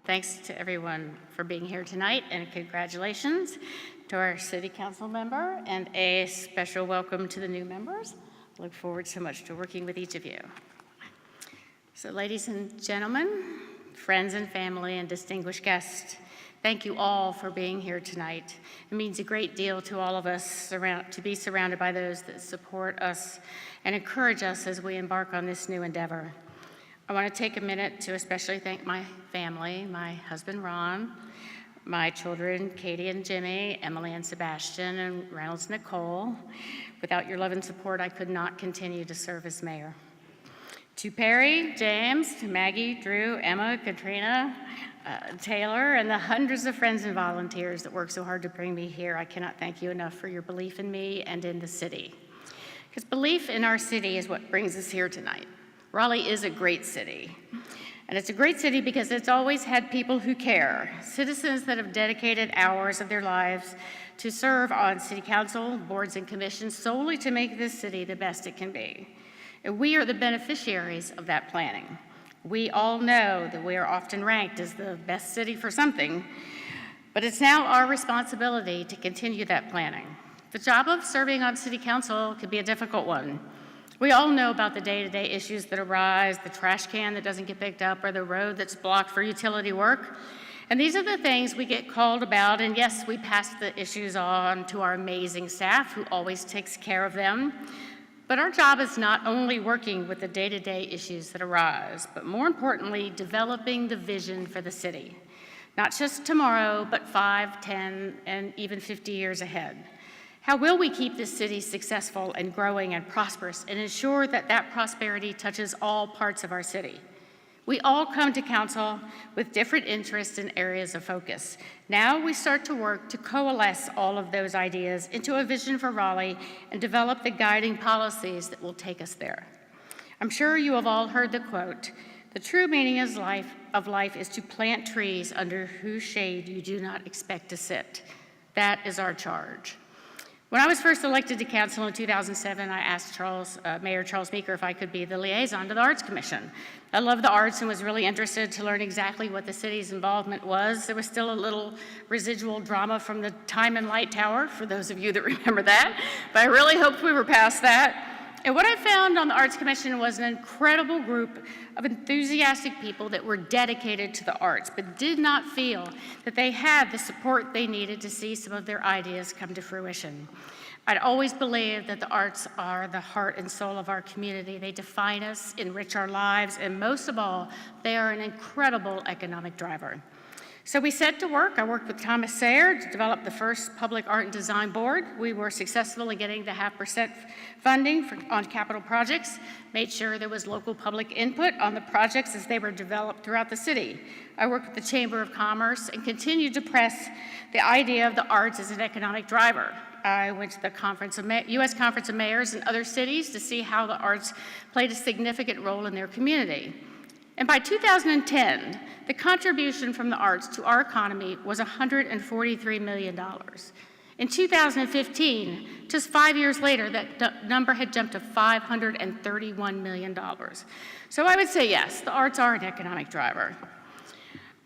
Thanks to everyone for being here tonight, and congratulations to our City Council member, and a special welcome to the new members. I look forward so much to working with each of you. So ladies and gentlemen, friends and family, and distinguished guests, thank you all for being here tonight. It means a great deal to all of us to be surrounded by those that support us and encourage us as we embark on this new endeavor. I want to take a minute to especially thank my family, my husband Ron, my children Katie and Jimmy, Emily and Sebastian, and Reynolds Nicole. Without your love and support, I could not continue to serve as mayor. To Perry, James, Maggie, Drew, Emma, Katrina, Taylor, and the hundreds of friends and volunteers that work so hard to bring me here, I cannot thank you enough for your belief in me and in the city. Because belief in our city is what brings us here tonight. Raleigh is a great city. And it's a great city because it's always had people who care, citizens that have dedicated hours of their lives to serve on city council, boards, and commissions solely to make this city the best it can be. And we are the beneficiaries of that planning. We all know that we are often ranked as the best city for something, but it's now our responsibility to continue that planning. The job of serving on city council can be a difficult one. We all know about the day-to-day issues that arise, the trash can that doesn't get picked up, or the road that's blocked for utility work. And these are the things we get called about, and yes, we pass the issues on to our amazing staff who always takes care of them. But our job is not only working with the day-to-day issues that arise, but more importantly, developing the vision for the city. Not just tomorrow, but 5, 10, and even 50 years ahead. How will we keep this city successful and growing and prosperous and ensure that that prosperity touches all parts of our city? We all come to council with different interests and areas of focus. Now we start to work to coalesce all of those ideas into a vision for Raleigh and develop the guiding policies that will take us there. I'm sure you have all heard the quote, "The true meaning of life is to plant trees under whose shade you do not expect to sit." That is our charge. When I was first elected to council in 2007, I asked Mayor Charles Meeker if I could be the liaison to the Arts Commission. I love the arts and was really interested to learn exactly what the city's involvement was. There was still a little residual drama from the Time and Light Tower, for those of you that remember that, but I really hoped we were past that. And what I found on the Arts Commission was an incredible group of enthusiastic people that were dedicated to the arts, but did not feel that they had the support they needed to see some of their ideas come to fruition. I'd always believed that the arts are the heart and soul of our community. They define us, enrich our lives, and most of all, they are an incredible economic driver. So we set to work. I worked with Thomas Sayre to develop the first public art and design board. We were successful in getting the 0.5% funding on capital projects, made sure there was local public input on the projects as they were developed throughout the city. I worked with the Chamber of Commerce and continued to press the idea of the arts as an economic driver. I went to the U.S. Conference of Mayors in other cities to see how the arts played a significant role in their community. And by 2010, the contribution from the arts to our economy was $143 million. In 2015, just 5 years later, that number had jumped to $531 million. So I would say yes, the arts are an economic driver.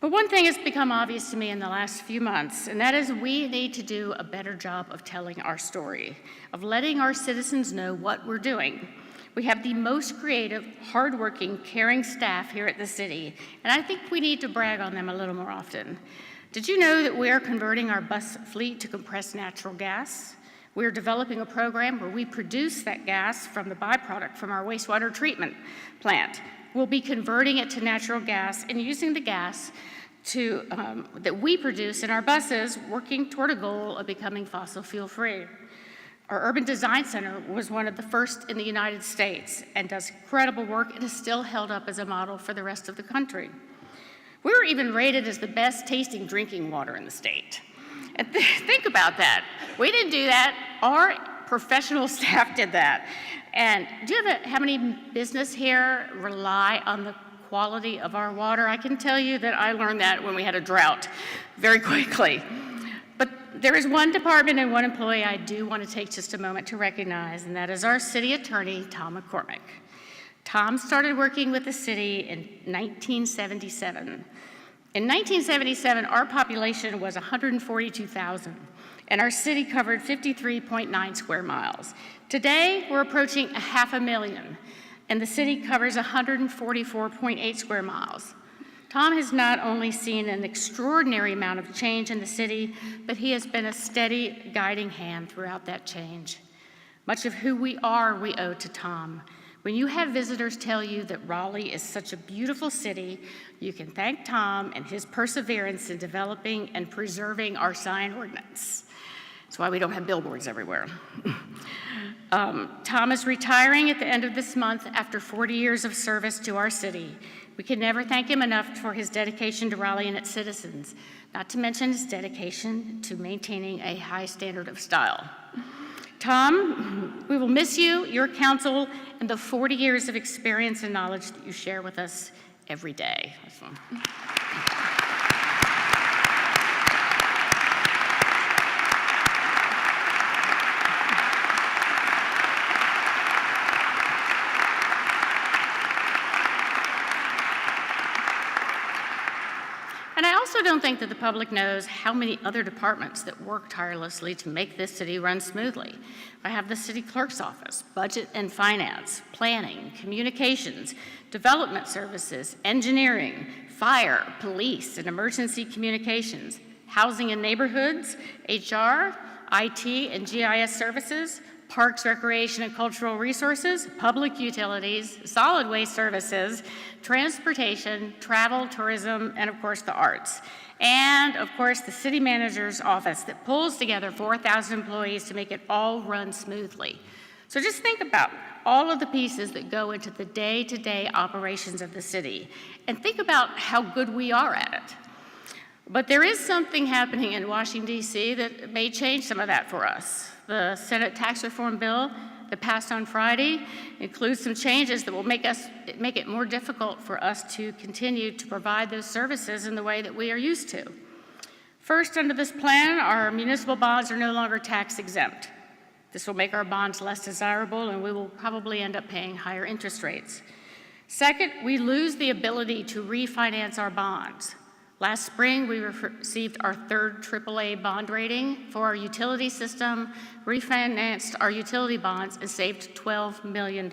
But one thing has become obvious to me in the last few months, and that is we need to do a better job of telling our story, of letting our citizens know what we're doing. We have the most creative, hardworking, caring staff here at the city, and I think we need to brag on them a little more often. Did you know that we are converting our bus fleet to compressed natural gas? We are developing a program where we produce that gas from the byproduct from our wastewater treatment plant. We'll be converting it to natural gas and using the gas that we produce in our buses, working toward a goal of becoming fossil fuel free. Our Urban Design Center was one of the first in the United States and does incredible work and is still held up as a model for the rest of the country. We were even rated as the best tasting drinking water in the state. And think about that. We didn't do that. Our professional staff did that. And do you have any business here rely on the quality of our water? I can tell you that I learned that when we had a drought very quickly. But there is one department and one employee I do want to take just a moment to recognize, and that is our city attorney, Tom McCormack. Tom started working with the city in 1977. In 1977, our population was 142,000, and our city covered 53.9 square miles. Today, we're approaching 500,000, and the city covers 144.8 square miles. Tom has not only seen an extraordinary amount of change in the city, but he has been a steady guiding hand throughout that change. Much of who we are, we owe to Tom. When you have visitors tell you that Raleigh is such a beautiful city, you can thank Tom and his perseverance in developing and preserving our sign ordinance. That's why we don't have billboards everywhere. Tom is retiring at the end of this month after 40 years of service to our city. We can never thank him enough for his dedication to Raleigh and its citizens, not to mention his dedication to maintaining a high standard of style. Tom, we will miss you, your counsel, and the 40 years of experience and knowledge that you share with us every day. And I also don't think that the public knows how many other departments that work tirelessly to make this city run smoothly. I have the city clerk's office, budget and finance, planning, communications, development services, engineering, fire, police, and emergency communications, housing and neighborhoods, HR, IT and GIS services, parks, recreation and cultural resources, public utilities, solid waste services, transportation, travel, tourism, and of course the arts. And of course the city manager's office that pulls together 4,000 employees to make it all run smoothly. So just think about all of the pieces that go into the day-to-day operations of the city, and think about how good we are at it. But there is something happening in Washington, D.C. that may change some of that for us. The Senate tax reform bill that passed on Friday includes some changes that will make it more difficult for us to continue to provide those services in the way that we are used to. First, under this plan, our municipal bonds are no longer tax exempt. This will make our bonds less desirable, and we will probably end up paying higher interest rates. Second, we lose the ability to refinance our bonds. Last spring, we received our third AAA bond rating for our utility system, refinanced our utility bonds, and saved $12 million.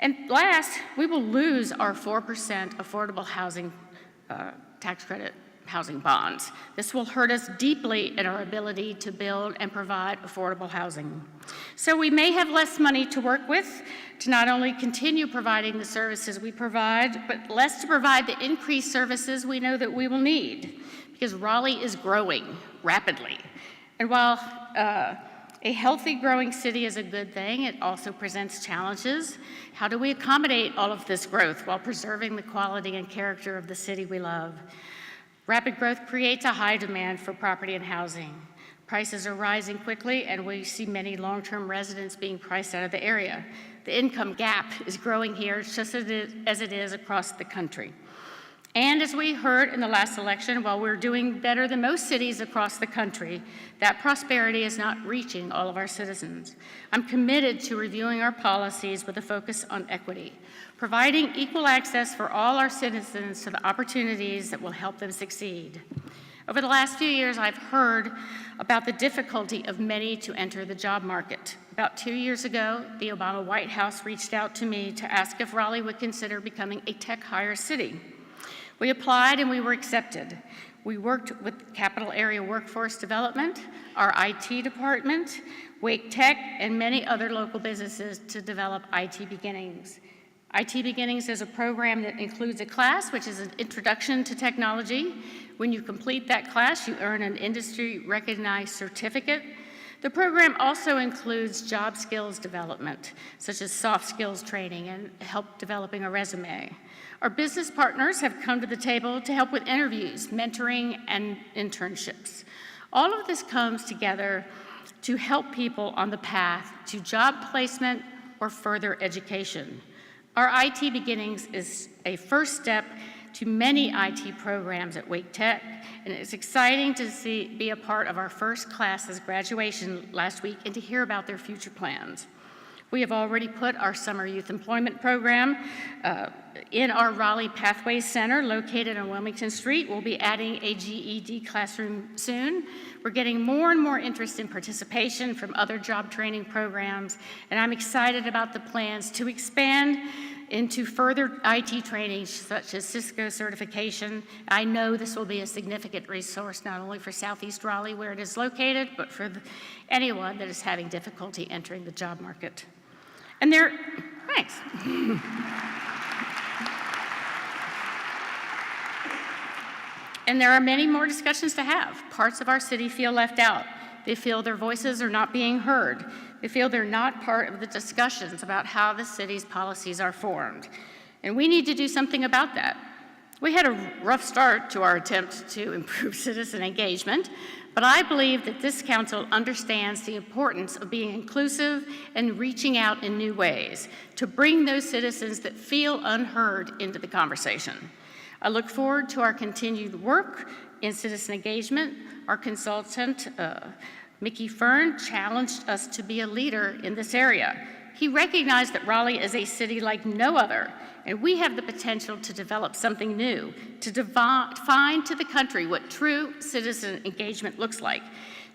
And last, we will lose our 4% affordable housing tax credit housing bonds. This will hurt us deeply in our ability to build and provide affordable housing. So we may have less money to work with to not only continue providing the services we provide, but less to provide the increased services we know that we will need, because Raleigh is growing rapidly. And while a healthy, growing city is a good thing, it also presents challenges. How do we accommodate all of this growth while preserving the quality and character of the city we love? Rapid growth creates a high demand for property and housing. Prices are rising quickly, and we see many long-term residents being priced out of the area. The income gap is growing here just as it is across the country. And as we heard in the last election, while we're doing better than most cities across the country, that prosperity is not reaching all of our citizens. I'm committed to reviewing our policies with a focus on equity, providing equal access for all our citizens to the opportunities that will help them succeed. Over the last few years, I've heard about the difficulty of many to enter the job market. About 2 years ago, the Obama White House reached out to me to ask if Raleigh would consider becoming a tech hire city. We applied and we were accepted. We worked with Capital Area Workforce Development, our IT department, Wake Tech, and many other local businesses to develop IT Beginnings. IT Beginnings is a program that includes a class, which is an introduction to technology. When you complete that class, you earn an industry-recognized certificate. The program also includes job skills development, such as soft skills training and help developing a resume. Our business partners have come to the table to help with interviews, mentoring, and internships. All of this comes together to help people on the path to job placement or further education. Our IT Beginnings is a first step to many IT programs at Wake Tech, and it's exciting to be a part of our first class's graduation last week and to hear about their future plans. We have already put our summer youth employment program in our Raleigh Pathways Center located on Wilmington Street. We'll be adding a GED classroom soon. We're getting more and more interest in participation from other job training programs, and I'm excited about the plans to expand into further IT training such as Cisco certification. I know this will be a significant resource not only for Southeast Raleigh where it is located, but for anyone that is having difficulty entering the job market. And thanks. And there are many more discussions to have. Parts of our city feel left out. They feel their voices are not being heard. They feel they're not part of the discussions about how the city's policies are formed. And we need to do something about that. We had a rough start to our attempt to improve citizen engagement, but I believe that this council understands the importance of being inclusive and reaching out in new ways to bring those citizens that feel unheard into the conversation. I look forward to our continued work in citizen engagement. Our consultant, Mickey Fern, challenged us to be a leader in this area. He recognized that Raleigh is a city like no other, and we have the potential to develop something new, to define to the country what true citizen engagement looks like,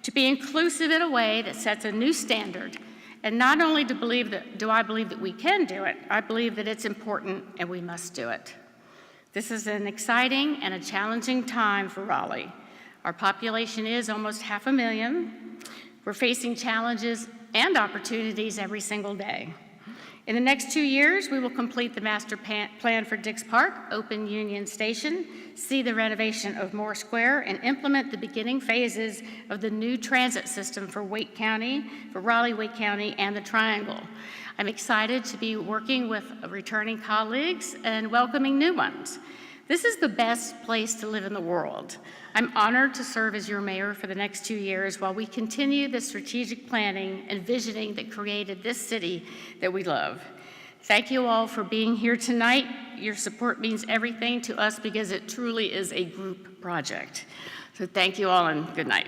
to be inclusive in a way that sets a new standard. And not only do I believe that we can do it, I believe that it's important and we must do it. This is an exciting and a challenging time for Raleigh. Our population is almost 500,000. We're facing challenges and opportunities every single day. In the next 2 years, we will complete the master plan for Dix Park, open Union Station, see the renovation of Moore Square, and implement the beginning phases of the new transit system for Wake County, for Raleigh, Wake County, and the Triangle. I'm excited to be working with returning colleagues and welcoming new ones. This is the best place to live in the world. I'm honored to serve as your mayor for the next 2 years while we continue the strategic planning and visioning that created this city that we love. Thank you all for being here tonight. Your support means everything to us because it truly is a group project. So thank you all and good night.